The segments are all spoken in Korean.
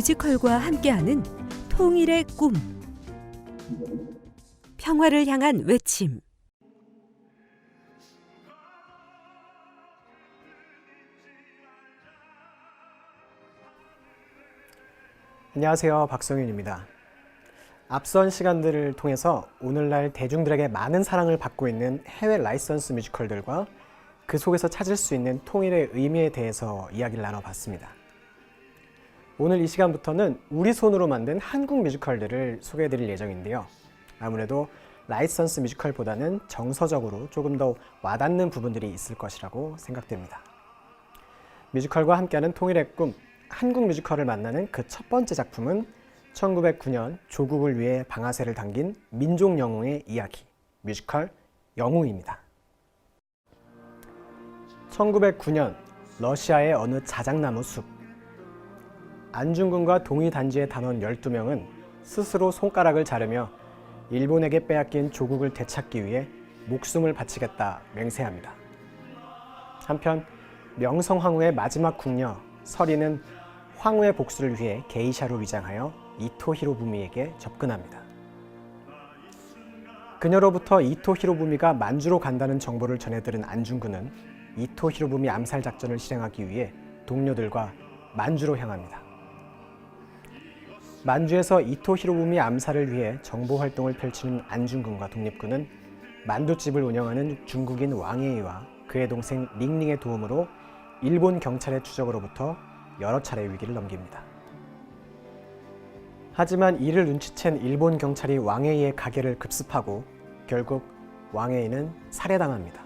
뮤지컬과 함께하는 통일의 꿈. 평화를 향한 외침. 안녕하세요, 박성윤입니다. 앞선 시간들을 통해서 오늘날 대중들에게 많은 사랑을 받고 있는 해외 라이선스 뮤지컬들과 그 속에서 찾을 수 있는 통일의 의미에 대해서 이야기를 나눠봤습니다. 오늘 이 시간부터는 우리 손으로 만든 한국 뮤지컬들을 소개해드릴 예정인데요. 아무래도 라이선스 뮤지컬보다는 정서적으로 조금 더 와닿는 부분들이 있을 것이라고 생각됩니다. 뮤지컬과 함께하는 통일의 꿈, 한국 뮤지컬을 만나는 그 첫 번째 작품은 1909년 조국을 위해 방아쇠를 당긴 민족 영웅의 이야기, 뮤지컬 영웅입니다. 1909년 러시아의 어느 자작나무 숲. 안중근과 동이단지의 단원 12명은 스스로 손가락을 자르며 일본에게 빼앗긴 조국을 되찾기 위해 목숨을 바치겠다 맹세합니다. 한편 명성황후의 마지막 궁녀 서리는 황후의 복수를 위해 게이샤로 위장하여 이토 히로부미에게 접근합니다. 그녀로부터 이토 히로부미가 만주로 간다는 정보를 전해들은 안중근은 이토 히로부미 암살 작전을 실행하기 위해 동료들과 만주로 향합니다. 만주에서 이토 히로부미 암살을 위해 정보 활동을 펼치는 안중근과 독립군은 만두집을 운영하는 중국인 왕예이와 그의 동생 링링의 도움으로 일본 경찰의 추적으로부터 여러 차례 위기를 넘깁니다. 하지만 이를 눈치챈 일본 경찰이 왕예이의 가계를 급습하고 결국 왕예이는 살해당합니다.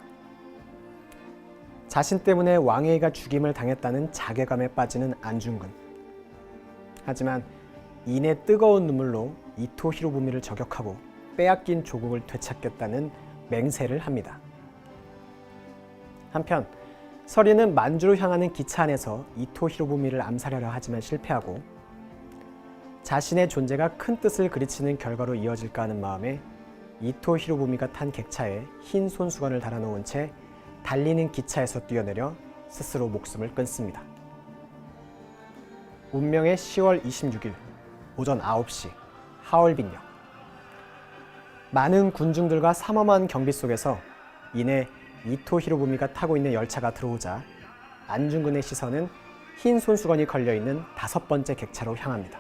자신 때문에 왕예이가 죽임을 당했다는 자괴감에 빠지는 안중근. 하지만 이내 뜨거운 눈물로 이토 히로부미를 저격하고 빼앗긴 조국을 되찾겠다는 맹세를 합니다. 한편 서리는 만주로 향하는 기차 안에서 이토 히로부미를 암살하려 하지만 실패하고 자신의 존재가 큰 뜻을 그르치는 결과로 이어질까 하는 마음에 이토 히로부미가 탄 객차에 흰 손수건을 달아놓은 채 달리는 기차에서 뛰어내려 스스로 목숨을 끊습니다. 운명의 10월 26일 오전 9시 하얼빈역. 많은 군중들과 삼엄한 경비 속에서 이내 이토 히로부미가 타고 있는 열차가 들어오자 안중근의 시선은 흰 손수건이 걸려있는 5번째 객차로 향합니다.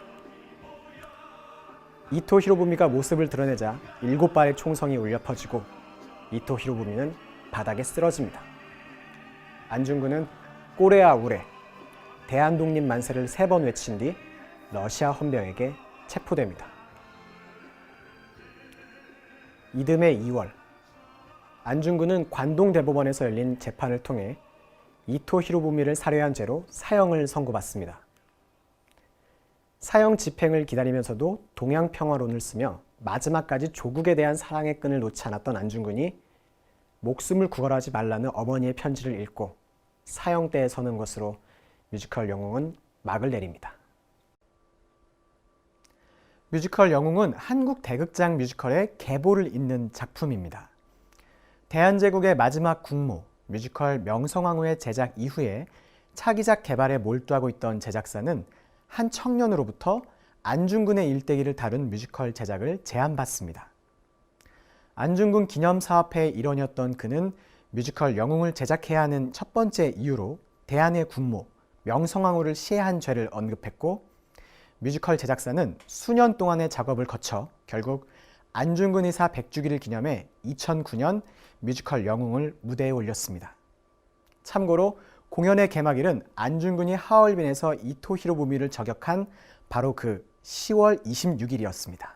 이토 히로부미가 모습을 드러내자 7발의 총성이 울려 퍼지고 이토 히로부미는 바닥에 쓰러집니다. 안중근은 꼬레아 우레, 대한독립 만세를 3번 외친 뒤 러시아 헌병에게 체포됩니다. 이듬해 2월 안중근은 관동대법원에서 열린 재판을 통해 이토 히로부미를 살해한 죄로 사형을 선고받습니다. 사형 집행을 기다리면서도 동양평화론을 쓰며 마지막까지 조국에 대한 사랑의 끈을 놓지 않았던 안중근이 목숨을 구걸하지 말라는 어머니의 편지를 읽고 사형대에 서는 것으로 뮤지컬 영웅은 막을 내립니다. 뮤지컬 영웅은 한국 대극장 뮤지컬의 계보를 잇는 작품입니다. 대한제국의 마지막 국모, 뮤지컬 명성황후의 제작 이후에 차기작 개발에 몰두하고 있던 제작사는 한 청년으로부터 안중근의 일대기를 다룬 뮤지컬 제작을 제안받습니다. 안중근 기념사업회의 일원이었던 그는 뮤지컬 영웅을 제작해야 하는 첫 번째 이유로 대한의 국모, 명성황후를 시해한 죄를 언급했고 뮤지컬 제작사는 수년 동안의 작업을 거쳐 결국 안중근 의사 100주기를 기념해 2009년 뮤지컬 영웅을 무대에 올렸습니다. 참고로 공연의 개막일은 안중근이 하얼빈에서 이토 히로부미를 저격한 바로 그 10월 26일이었습니다.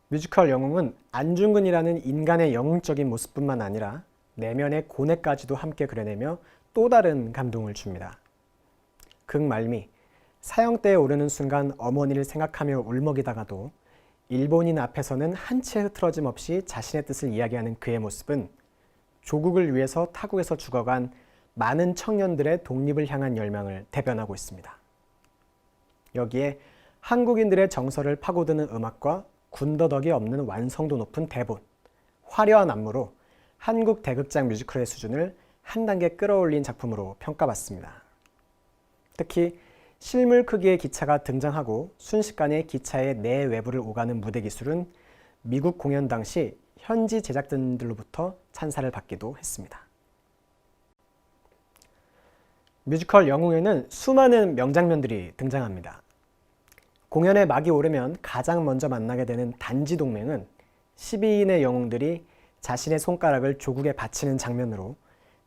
뮤지컬 영웅은 안중근이라는 인간의 영웅적인 모습뿐만 아니라 내면의 고뇌까지도 함께 그려내며 또 다른 감동을 줍니다. 극 말미, 사형대에 오르는 순간 어머니를 생각하며 울먹이다가도 일본인 앞에서는 한 채 흐트러짐 없이 자신의 뜻을 이야기하는 그의 모습은 조국을 위해서 타국에서 죽어간 많은 청년들의 독립을 향한 열망을 대변하고 있습니다. 여기에 한국인들의 정서를 파고드는 음악과 군더더기 없는 완성도 높은 대본, 화려한 안무로 한국 대극장 뮤지컬의 수준을 한 단계 끌어올린 작품으로 평가받습니다. 특히 실물 크기의 기차가 등장하고 순식간에 기차의 내외부를 오가는 무대 기술은 미국 공연 당시 현지 제작진들로부터 찬사를 받기도 했습니다. 뮤지컬 영웅에는 수많은 명장면들이 등장합니다. 공연의 막이 오르면 가장 먼저 만나게 되는 단지 동맹은 12인의 영웅들이 자신의 손가락을 조국에 바치는 장면으로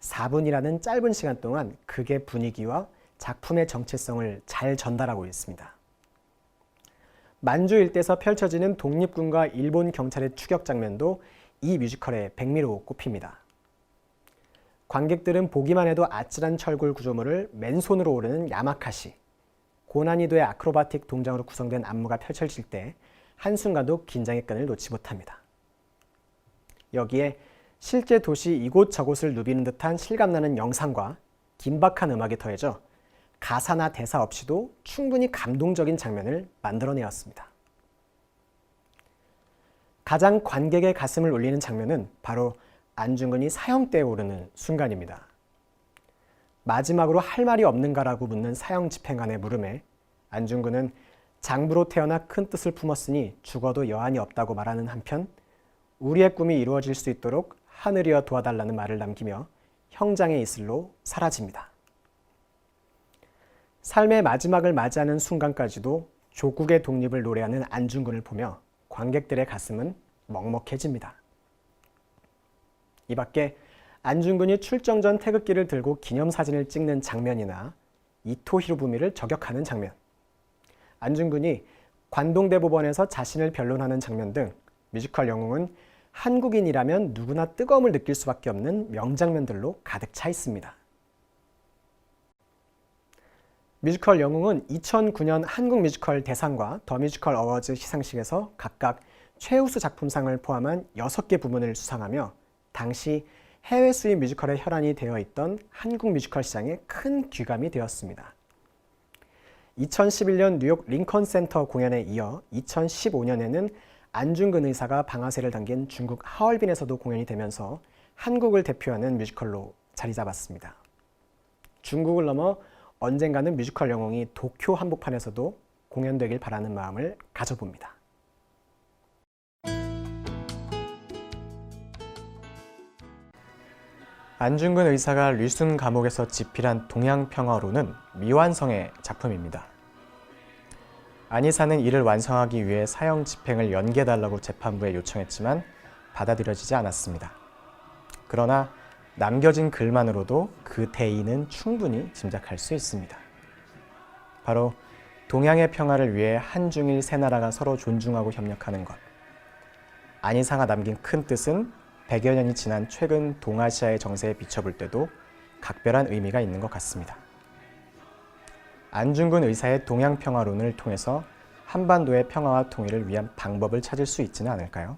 4분이라는 짧은 시간 동안 극의 분위기와 작품의 정체성을 잘 전달하고 있습니다. 만주 일대에서 펼쳐지는 독립군과 일본 경찰의 추격 장면도 이 뮤지컬의 백미로 꼽힙니다. 관객들은 보기만 해도 아찔한 철골 구조물을 맨손으로 오르는 야마카시, 고난이도의 아크로바틱 동작으로 구성된 안무가 펼쳐질 때 한순간도 긴장의 끈을 놓지 못합니다. 여기에 실제 도시 이곳저곳을 누비는 듯한 실감나는 영상과 긴박한 음악이 더해져 가사나 대사 없이도 충분히 감동적인 장면을 만들어내었습니다. 가장 관객의 가슴을 울리는 장면은 바로 안중근이 사형대에 오르는 순간입니다. 마지막으로 할 말이 없는가라고 묻는 사형 집행관의 물음에 안중근은 장부로 태어나 큰 뜻을 품었으니 죽어도 여한이 없다고 말하는 한편 우리의 꿈이 이루어질 수 있도록 하늘이여 도와달라는 말을 남기며 형장의 이슬로 사라집니다. 삶의 마지막을 맞이하는 순간까지도 조국의 독립을 노래하는 안중근을 보며 관객들의 가슴은 먹먹해집니다. 이 밖에 안중근이 출정 전 태극기를 들고 기념사진을 찍는 장면이나 이토 히로부미를 저격하는 장면, 안중근이 관동대법원에서 자신을 변론하는 장면 등 뮤지컬 영웅은 한국인이라면 누구나 뜨거움을 느낄 수밖에 없는 명장면들로 가득 차 있습니다. 뮤지컬 영웅은 2009년 한국 뮤지컬 대상과 더 뮤지컬 어워즈 시상식에서 각각 최우수 작품상을 포함한 6개 부문을 수상하며 당시 해외 수입 뮤지컬의 혈안이 되어 있던 한국 뮤지컬 시장에 큰 귀감이 되었습니다. 2011년 뉴욕 링컨 센터 공연에 이어 2015년에는 안중근 의사가 방아쇠를 당긴 중국 하얼빈에서도 공연이 되면서 한국을 대표하는 뮤지컬로 자리 잡았습니다. 중국을 넘어 언젠가는 뮤지컬 영웅이 도쿄 한복판에서도 공연되길 바라는 마음을 가져봅니다. 안중근 의사가 류순 감옥에서 집필한 동양평화로는 미완성의 작품입니다. 안 의사는 이를 완성하기 위해 사형 집행을 연기해달라고 재판부에 요청했지만 받아들여지지 않았습니다. 그러나 남겨진 글만으로도 그 대의는 충분히 짐작할 수 있습니다. 바로 동양의 평화를 위해 한중일 세 나라가 서로 존중하고 협력하는 것. 안 의사가 남긴 큰 뜻은 100여 년이 지난 최근 동아시아의 정세에 비춰볼 때도 각별한 의미가 있는 것 같습니다. 안중근 의사의 동양평화론을 통해서 한반도의 평화와 통일을 위한 방법을 찾을 수 있지는 않을까요?